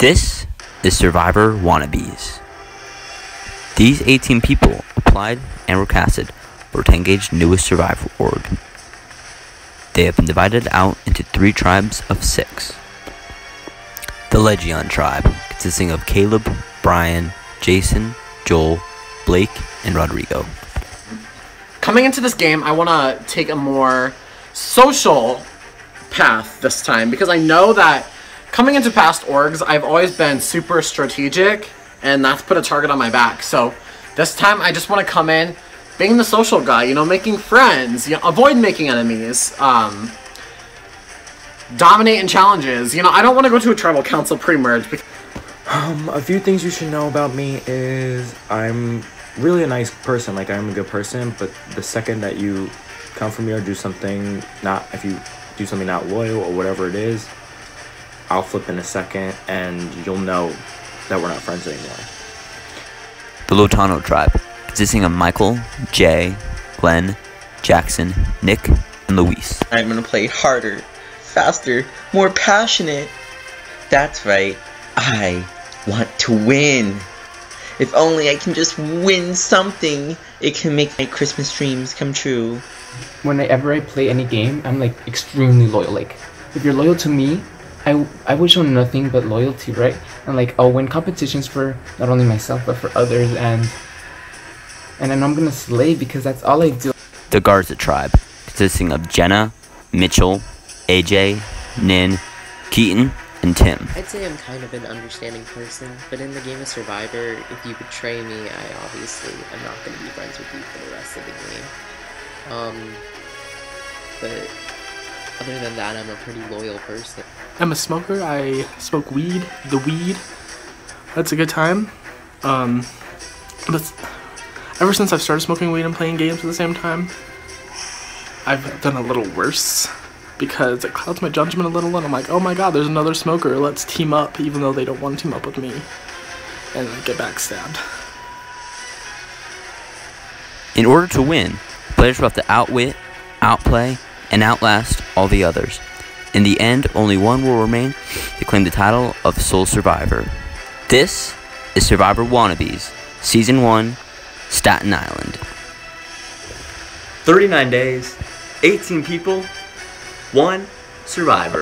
This is Survivor Wannabes. These 18 people applied and were casted for Tengage's newest survival org. They have been divided out into 3 tribes of 6. The Legion tribe, consisting of Caleb, Brian, Jason, Joel, Blake, and Rodrigo. Coming into this game, I want to take a more social path this time, because I know that coming into past orgs, I've always been super strategic, and that's put a target on my back. So this time, I just want to come in being the social guy, you know, making friends, you know, avoid making enemies, dominate in challenges. You know, I don't want to go to a tribal council pre-merge. A few things you should know about me is I'm really a nice person. Like, I'm a good person, but the second that you come for me or do something if you do something not loyal or whatever it is, I'll flip in a second and you'll know that we're not friends anymore. The Lotano tribe, consisting of Michael, Jay, Glenn, Jackson, Nick, and Luis. I'm gonna play harder, faster, more passionate. That's right, I want to win. If only I can just win something, it can make my Christmas dreams come true. Whenever I play any game, I'm like extremely loyal. Like, if you're loyal to me, I would show nothing but loyalty, right? And like, I'll win competitions for not only myself but for others, and then I'm gonna slay because that's all I do. The Garza tribe, consisting of Jenna, Mitchell, AJ, Nin, Keaton, and Tim. I'd say I'm kind of an understanding person, but in the game of Survivor, if you betray me, I obviously am not going to be friends with you for the rest of the game. But other than that, I'm a pretty loyal person. I'm a smoker. I smoke weed. The weed. That's a good time. But ever since I've started smoking weed and playing games at the same time, I've done a little worse because it clouds my judgment a little, and I'm like, oh my god, there's another smoker. Let's team up, even though they don't want to team up with me, and get backstabbed. In order to win, players will have to outwit, outplay, and outlast all the others. In the end, only one will remain to claim the title of sole survivor. This is Survivor Wannabes, Season 1, Staten Island. 39 days, 18 people, 1 survivor.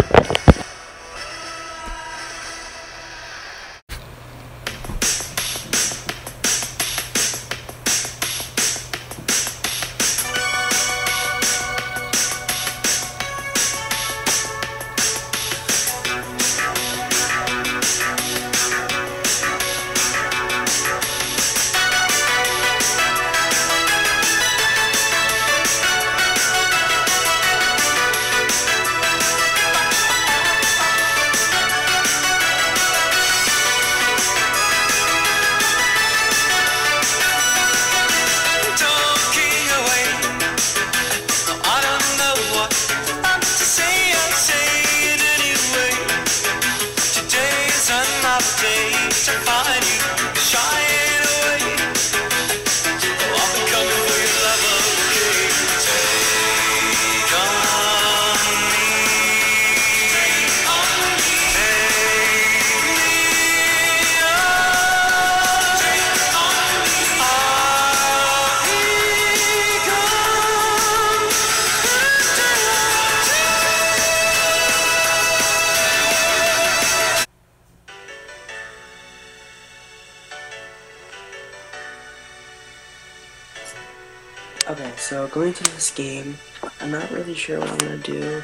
Okay, so going into this game, I'm not really sure what I'm gonna do.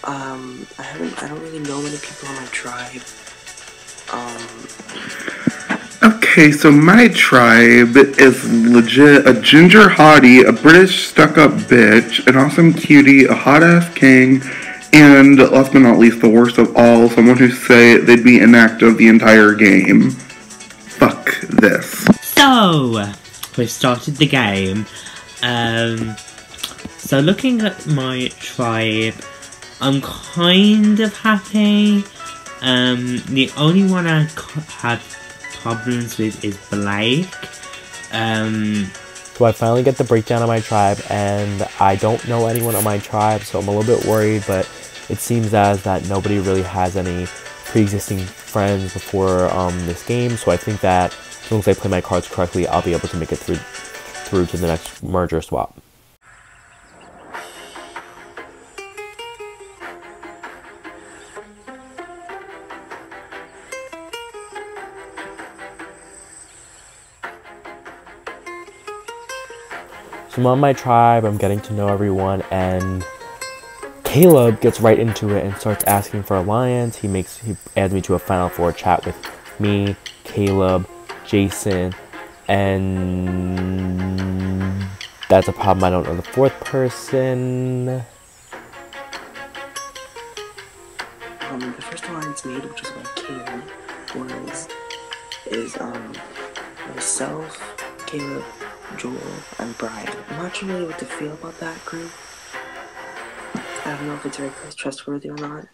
I don't really know many people on my tribe. Okay, so my tribe is legit a ginger hottie, a British stuck-up bitch, an awesome cutie, a hot-ass king, and last but not least, the worst of all, someone who say they'd be inactive the entire game. Fuck this. So, we've started the game. So looking at my tribe, I'm kind of happy. The only one I had problems with is Blake. So I finally get the breakdown of my tribe, and I don't know anyone on my tribe, so I'm a little bit worried, but it seems as that nobody really has any pre-existing friends before this game, so I think that as long as I play my cards correctly, I'll be able to make it through to the next merger swap. So I'm on my tribe, I'm getting to know everyone, and Caleb gets right into it and starts asking for alliance. He adds me to a Final Four chat with me, Caleb, Jason, and that's a problem. I don't know the fourth person. The first alliance made, which is by Caleb, is myself, Caleb, Joel, and Brian. I'm not sure really what to feel about that group. I don't know if it's very trustworthy or not.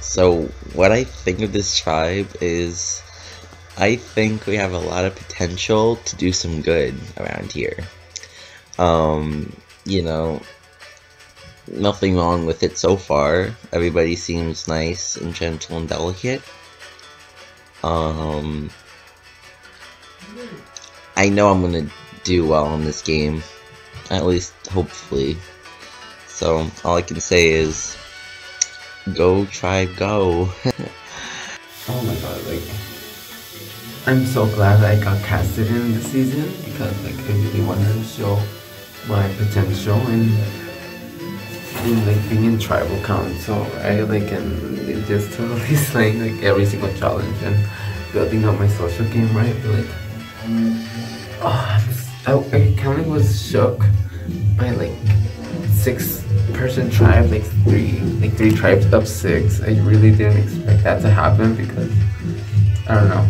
So, what I think of this tribe is, I think we have a lot of potential to do some good around here. You know, nothing wrong with it so far. Everybody seems nice and gentle and delicate. I know I'm gonna do well in this game, at least hopefully. So all I can say is, go tribe, go. Oh my god, like, I'm so glad that I got casted in this season, because like I really wanted to show my potential in like being in tribal council, right? Like, and just totally slaying like every single challenge and building up my social game, right? But like, I kind of was shook by like 6-person tribe, like three tribes up 6. I really didn't expect that to happen, because I don't know.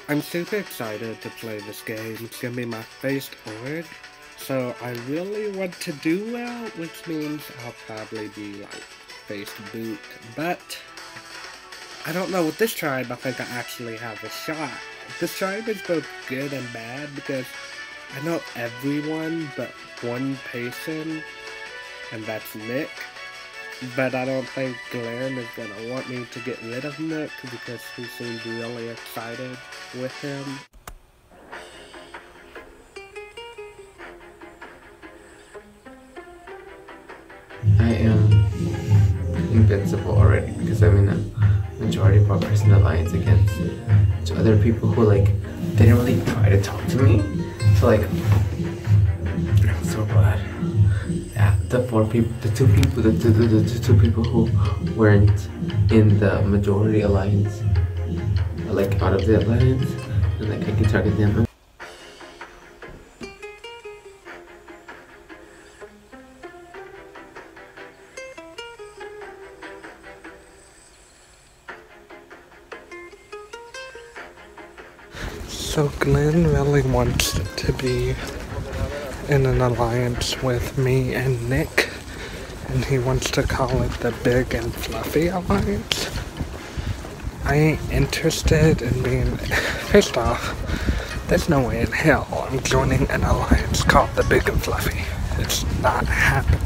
I'm super excited to play this game. It's gonna be my first org, so I really want to do well, which means I'll probably be like first boot. But I don't know, with this tribe I think I actually have a shot. This tribe is both good and bad because I know everyone but one person, and that's Nick. But I don't think Glenn is gonna want me to get rid of Nick because he seemed really excited with him. I am invincible already because I'm in a majority of our person alliance against other people who like didn't really try to talk to me. So like, I'm so glad. Yeah, the two people who weren't in the majority alliance, or like out of the alliance, and like I can target them. So Glenn really wants to be in an alliance with me and Nick, and he wants to call it the Big and Fluffy Alliance. I ain't interested in being... First off, there's no way in hell I'm joining an alliance called the Big and Fluffy. It's not happening.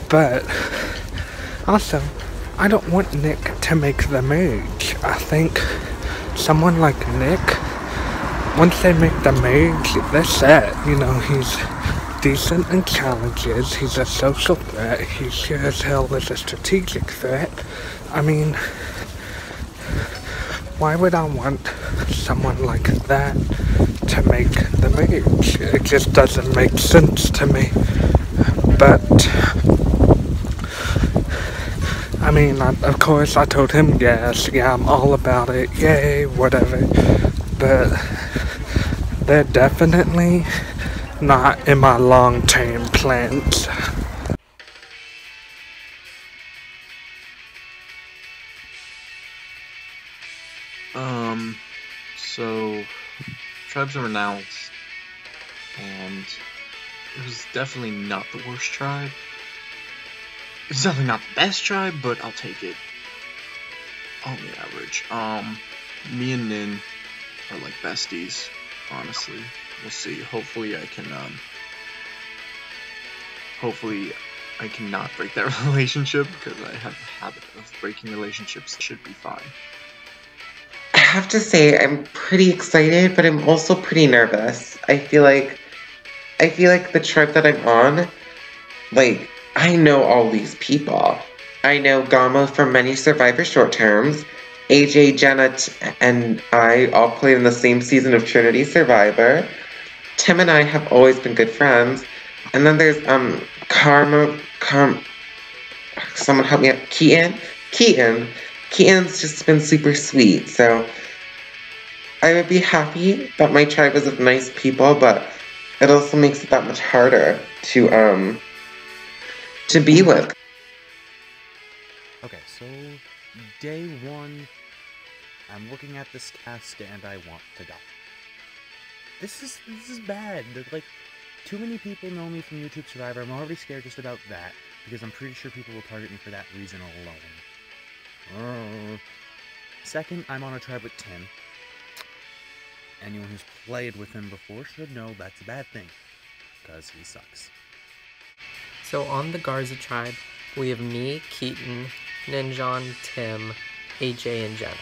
But also, I don't want Nick to make the merge. I think someone like Nick, once they make the merge, they're set. You know, he's decent in challenges, he's a social threat, he sure as hell is a strategic threat. I mean, why would I want someone like that to make the merge? It just doesn't make sense to me. But I mean, of course I told him yes, yeah, I'm all about it, yay, whatever. But they're definitely not in my long-term plans. So tribes are renounced, and it was definitely not the worst tribe. It's definitely not the best tribe, but I'll take it on the average. Me and Nin are like besties, honestly. we'll see. Hopefully I can hopefully I cannot break that relationship, because I have a habit of breaking relationships. It should be fine. I have to say I'm pretty excited, but I'm also pretty nervous. I feel like the tribe that I'm on, like, I know all these people. I know Gama from many Survivor short terms. AJ, Jenna, and I all played in the same season of Trinity Survivor. Tim and I have always been good friends. And then there's someone help me out. Keaton's just been super sweet. So I would be happy that my tribe is of nice people, but it also makes it that much harder to be with. Okay, so day one, I'm looking at this cast and I want to die. This is bad. Like, too many people know me from YouTube Survivor. I'm already scared just about that, because I'm pretty sure people will target me for that reason alone. Second, I'm on a tribe with Tim. Anyone who's played with him before should know that's a bad thing, because he sucks. So on the Garza tribe, we have me, Keaton, Ninjon, Tim, AJ, and Jenna.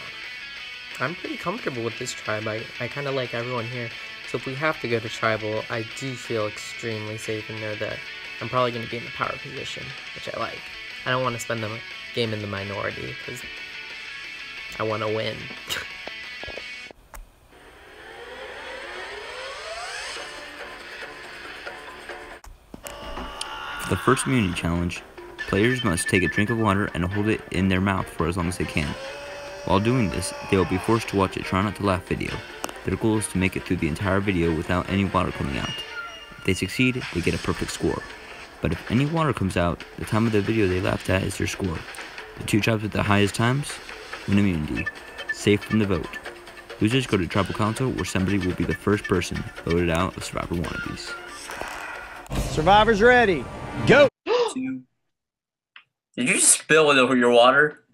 I'm pretty comfortable with this tribe. I kind of like everyone here. So if we have to go to tribal, I do feel extremely safe and know that I'm probably going to be in the power position, which I like. I don't want to spend the game in the minority, because I want to win. For the first immunity challenge, players must take a drink of water and hold it in their mouth for as long as they can. While doing this, they will be forced to watch a Try Not to Laugh video. Their goal is to make it through the entire video without any water coming out. If they succeed, they get a perfect score. But if any water comes out, the time of the video they laughed at is their score. The two tribes with the highest times win immunity, safe from the vote. Losers go to Tribal Council, where somebody will be the first person voted out of Survivor Wannabes. Survivor's ready. Go! Did you spill it over your water?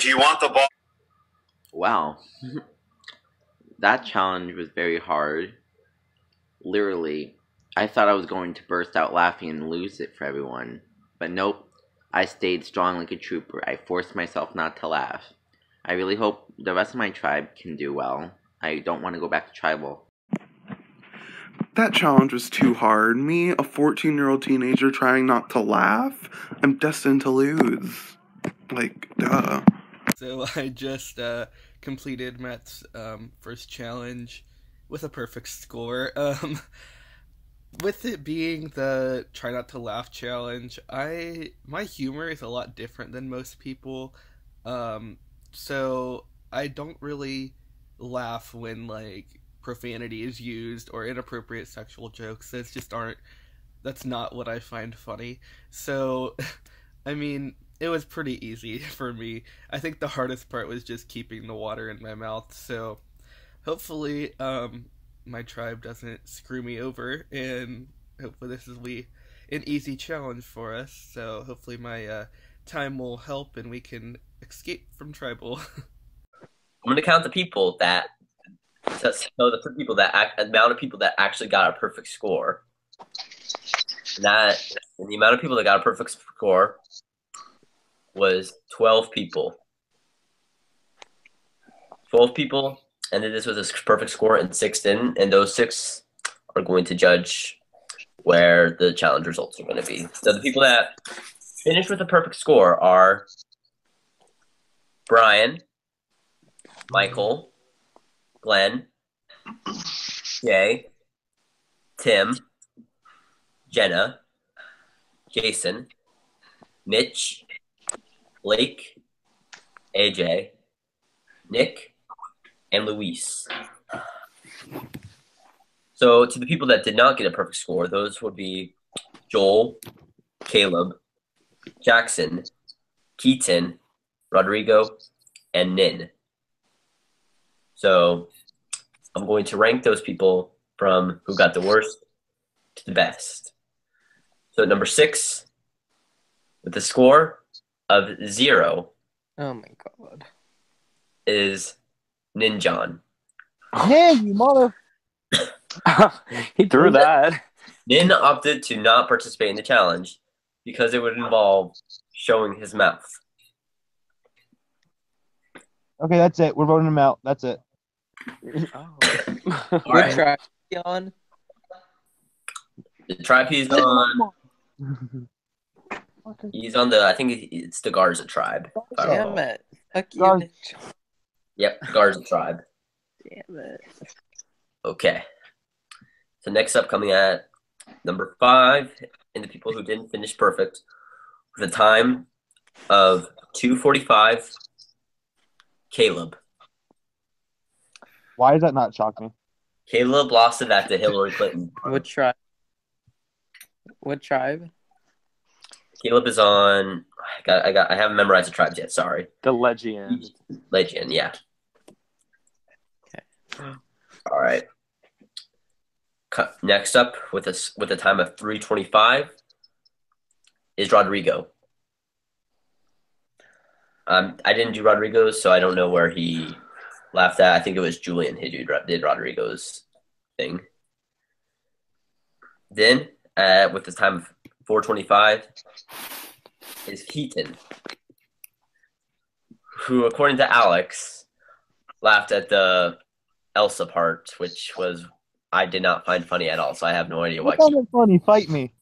you want the ball? Wow. That challenge was very hard. Literally, I thought I was going to burst out laughing and lose it for everyone. But nope, I stayed strong like a trooper. I forced myself not to laugh. I really hope the rest of my tribe can do well. I don't want to go back to tribal. That challenge was too hard. Me, a 14-year-old teenager trying not to laugh, I'm destined to lose. Like, duh. So I just completed Matt's first challenge with a perfect score. With it being the try not to laugh challenge, my humor is a lot different than most people. So I don't really laugh when like profanity is used or inappropriate sexual jokes. That's not what I find funny. So I mean, it was pretty easy for me. I think the hardest part was just keeping the water in my mouth. So hopefully my tribe doesn't screw me over, and hopefully this will be an easy challenge for us. So hopefully my time will help and we can escape from tribal. I'm gonna count the people that the amount of people that actually got a perfect score. And the amount of people that got a perfect score was 12 people. 12 people, and then this was a perfect score, and 6 didn't, and those 6 are going to judge where the challenge results are going to be. So the people that finished with a perfect score are Brian, Michael, Glenn, Jay, Tim, Jenna, Jason, Mitch, Blake, AJ, Nick, and Luis. So to the people that did not get a perfect score, those would be Joel, Caleb, Jackson, Keaton, Rodrigo, and Nin. So I'm going to rank those people from who got the worst to the best. So number 6, with a score of 0. Oh my god. Is Ninjon. Hey, you mother! He threw that. Nin opted to not participate in the challenge because it would involve showing his mouth. Okay, that's it. We're voting him out. That's it. All What right. tribe is he on? The tribe he's on. He's on I think it's the Garza tribe. Damn it. Fuck you. Yep, Garza tribe. Damn it. Okay. So next up, coming at number 5, and the people who didn't finish perfect, with a time of 2:45, Caleb. Why does that not shock me? Caleb lost it back to Hillary Clinton. What tribe? What tribe? Caleb is on. I haven't memorized the tribes yet. Sorry. The Legion. Legion, yeah. Okay. All right. Next up, with a time of 3:25, is Rodrigo. I didn't do Rodrigo's, so I don't know where he laughed at. I think it was Julian who did Rodrigo's thing. Then, with the time of 4:25, is Keaton, who, according to Alex, laughed at the Elsa part, which I did not find funny at all, so I have no idea why. What kind of funny? Fight me.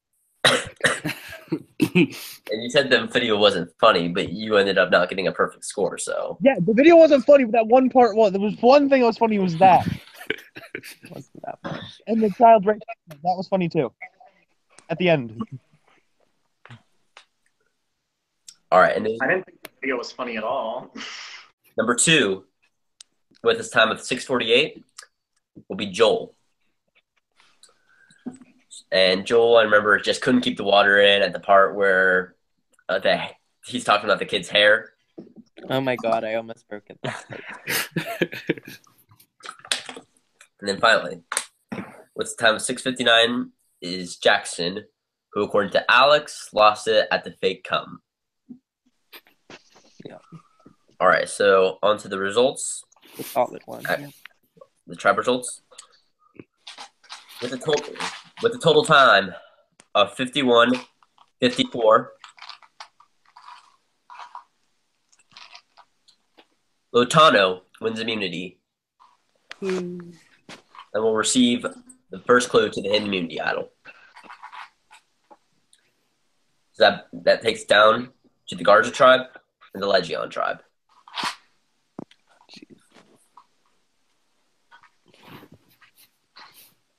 And you said the video wasn't funny, but you ended up not getting a perfect score, so. Yeah, the video wasn't funny, but that one part was. There was one thing that was funny, was that. And the child right that was funny too. At the end. All right, and then I didn't think the video was funny at all. number 2, with his time of 6:48, will be Joel. And Joel, I remember, just couldn't keep the water in at the part where he's talking about the kid's hair. Oh my god, I almost broke it. And then finally, with the time of 6:59, is Jackson, who, according to Alex, lost it at the fake cum. Yeah. All right, so on to the results. The solid one. Yeah. The tribe results. With a total time of 51-54, Lotano wins immunity and will receive the first clue to the hidden immunity idol. So that takes down to the Garza tribe and the Legion tribe.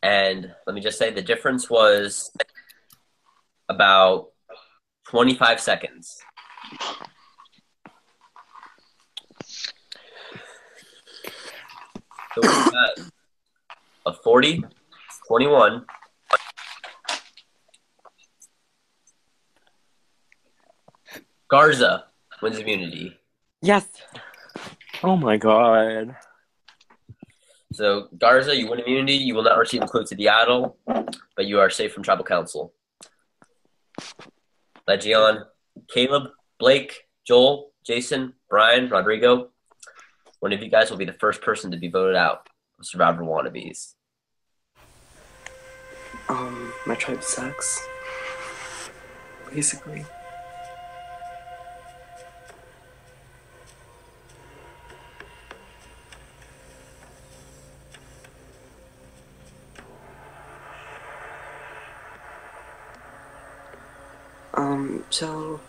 And let me just say the difference was about 25 seconds. So we got a 40-21. Garza wins immunity. Yes. Oh my god. So, Garza, you win immunity. You will not receive a clue to the idol, but you are safe from tribal council. Legion, Caleb, Blake, Joel, Jason, Brian, Rodrigo. One of you guys will be the first person to be voted out of Survivor Wannabes. My tribe sucks. Basically. So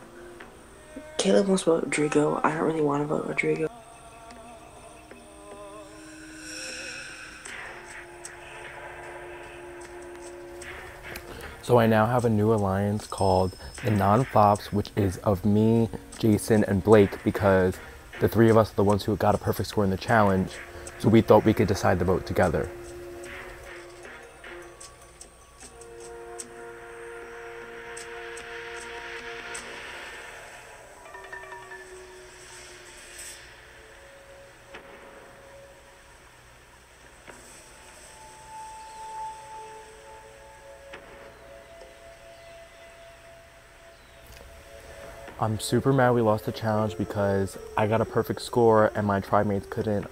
Caleb wants to vote Rodrigo. I don't really want to vote Rodrigo. So I now have a new alliance called the Non-Flops, which is of me, Jason, and Blake, because the three of us are the ones who got a perfect score in the challenge, so we thought we could decide the vote together. I'm super mad we lost the challenge because I got a perfect score and my tribe mates couldn't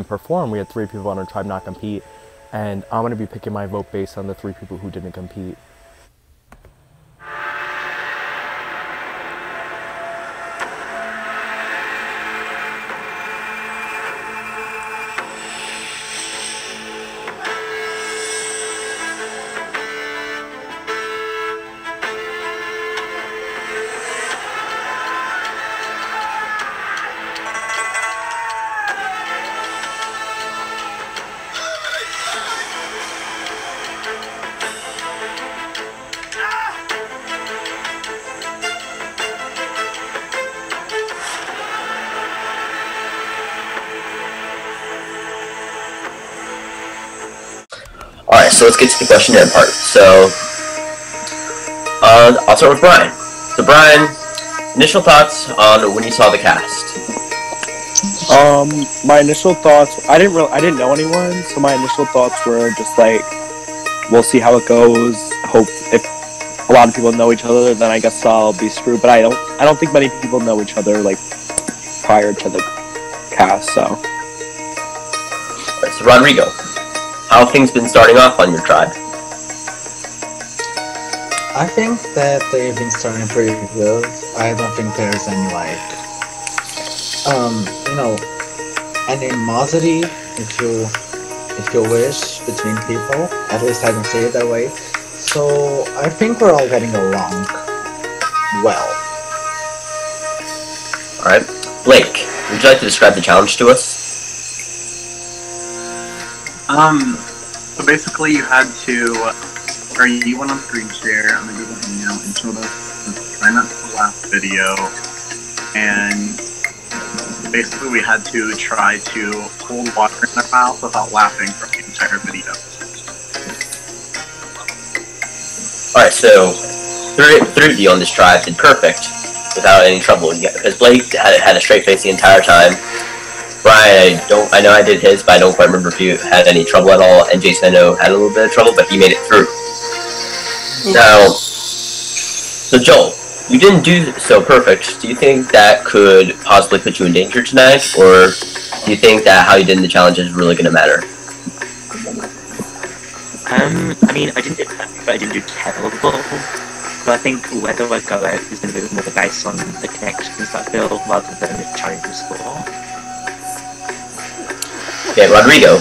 perform. We had 3 people on our tribe not compete, and I'm gonna be picking my vote based on the 3 people who didn't compete. Alright, so let's get to the questionnaire part. So, I'll start with Brian. So, Brian, initial thoughts on when you saw the cast? My initial thoughts, I didn't know anyone, so my initial thoughts were just like, we'll see how it goes. Hope if a lot of people know each other, then I guess I'll be screwed. But I don't think many people know each other like prior to the cast. So, Alright, so Rodrigo, how have things been starting off on your tribe? I think that they've been starting pretty good. I don't think there's any animosity, if you wish, between people. At least I don't see it that way. So I think we're all getting along well. Alright. Blake, would you like to describe the challenge to us? So basically you had to, or you went on screen share on the Google Hangout and showed us the try not to laugh video, and basically we had to try to hold water in our mouth without laughing for the entire video. Alright, so three of you on this tribe did perfect without any trouble, because Blake had a straight face the entire time. Brian, I know I did his, but I don't quite remember if you had any trouble at all, and Jason I know had a little bit of trouble, but he made it through. Now, so Joel, you didn't do so perfect. Do you think that could possibly put you in danger tonight, or do you think that how you did in the challenge is really going to matter? I mean, I didn't do perfect, but I didn't do terrible. But I think whether I go out is going to be more based on the connections that I build rather than the challenge score. Okay, Rodrigo.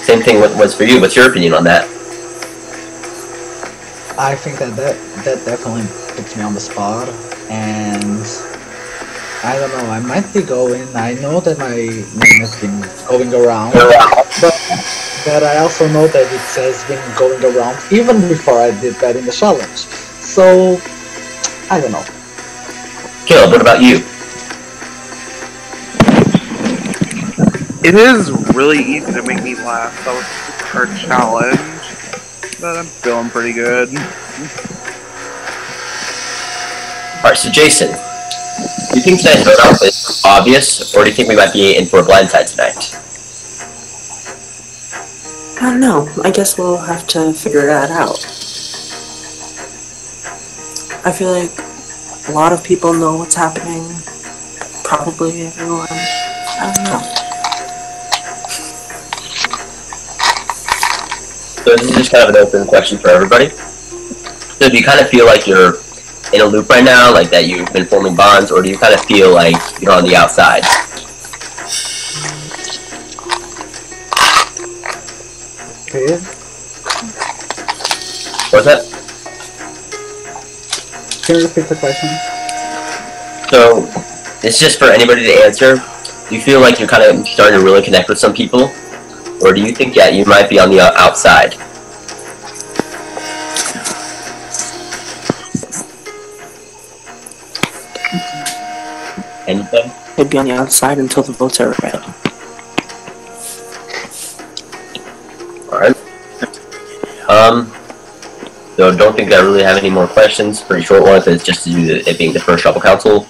Same thing was for you. What's your opinion on that? I think that definitely puts me on the spot, and I don't know, I might be going. I know that my name has been going around, but I also know that it has been going around even before I did that in the challenge. So I don't know. Caleb, what about you? It is really easy to make me laugh. That was a hard challenge, but I'm feeling pretty good. Alright, so Jason, do you think tonight's vote out is obvious, or do you think we might be in for a blindside tonight? I don't know. I guess we'll have to figure that out. I feel like a lot of people know what's happening. Probably everyone. I don't know. So this is just kind of an open question for everybody. So do you kind of feel like you're in a loop right now, like that you've been forming bonds, or do you kind of feel like you're on the outside? Okay. What's that? Can you repeat the question? So, it's just for anybody to answer. Do you feel like you're kind of starting to really connect with some people? Or do you think, yeah, you might be on the outside? Anything? I'd be on the outside until the votes are read. Alright. So don't think I really have any more questions. Pretty short one, if it's just to do it being the first Shuffle Council.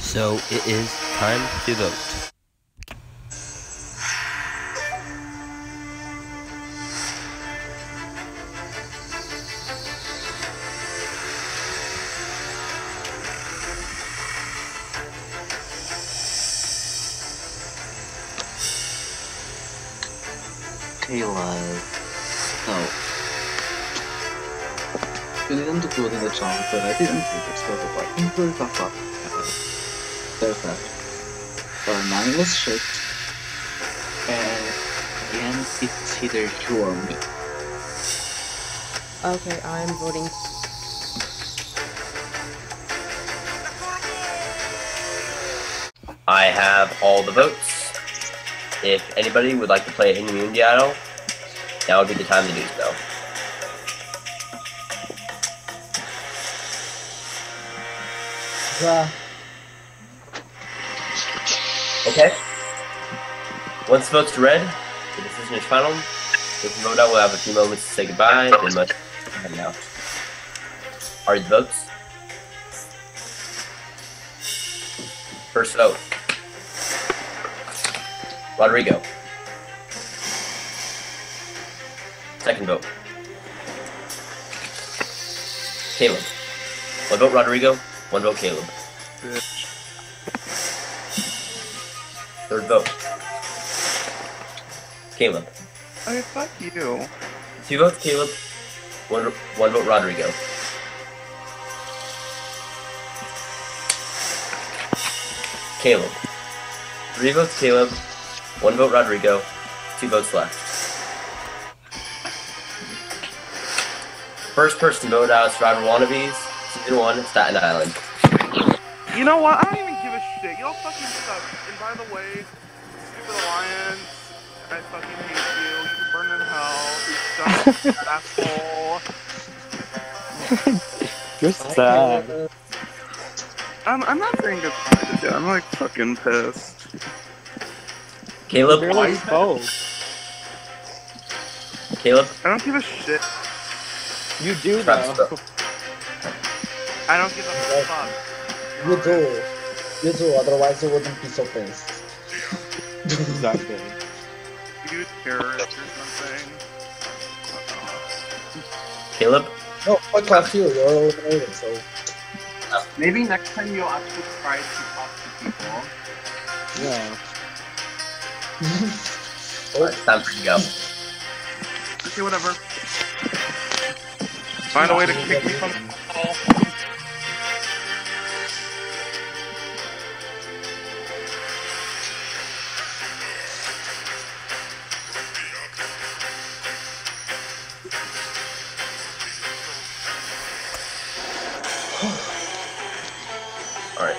So it is time to vote. Caleb. No. You didn't do good in the challenge, but I didn't think it's so I think we're back up. There's that. Our 9 was shit. And again, it's either you or me. Okay, I'm voting. I have all the votes. If anybody would like to play an immunity idol, now would be the time to do so. Okay. Once the votes are read, the decision is final. If you vote out, we'll have a few moments to say goodbye, then much head out. Are the votes? First vote. Rodrigo. Second vote. Caleb. One vote Rodrigo, one vote Caleb. Third vote. Caleb. Okay, fuck you. 2 votes Caleb, one vote Rodrigo. Caleb. 3 votes Caleb, 1 vote Rodrigo, 2 votes left. First person to vote out, Survivor Wannabes, Season 1, Staten Island. You know what? I don't even give a shit. Y'all fucking suck. And by the way, stupid alliance, I fucking hate you. You can burn in hell. Dumb asshole. You're sad. I'm not saying goodbye to you. I'm like fucking pissed. Caleb? You're like both. Caleb? I don't give a shit. You do Travis, though. I don't give a fuck. You do. You do, otherwise you wouldn't be so pissed. Exactly. You terrorist or something. Caleb? No, fuck off you, you're eliminated, so... Maybe next time you'll actually try to talk to people. Yeah. Alright, it's time for you to go. Okay, whatever. Find a way to kick me from the call. Alright.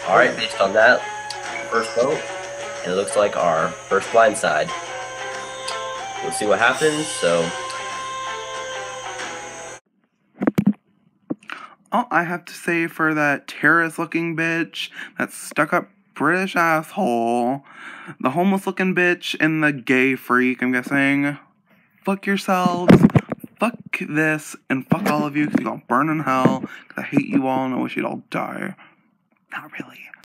Alright, based on that first vote, and it looks like our first blindside. We'll see what happens, so... All I have to say for that terrorist-looking bitch, that stuck-up British asshole, the homeless-looking bitch, and the gay freak, I'm guessing, fuck yourselves, fuck this, and fuck all of you, because you all burn in hell, because I hate you all, and I wish you'd all die. Not really.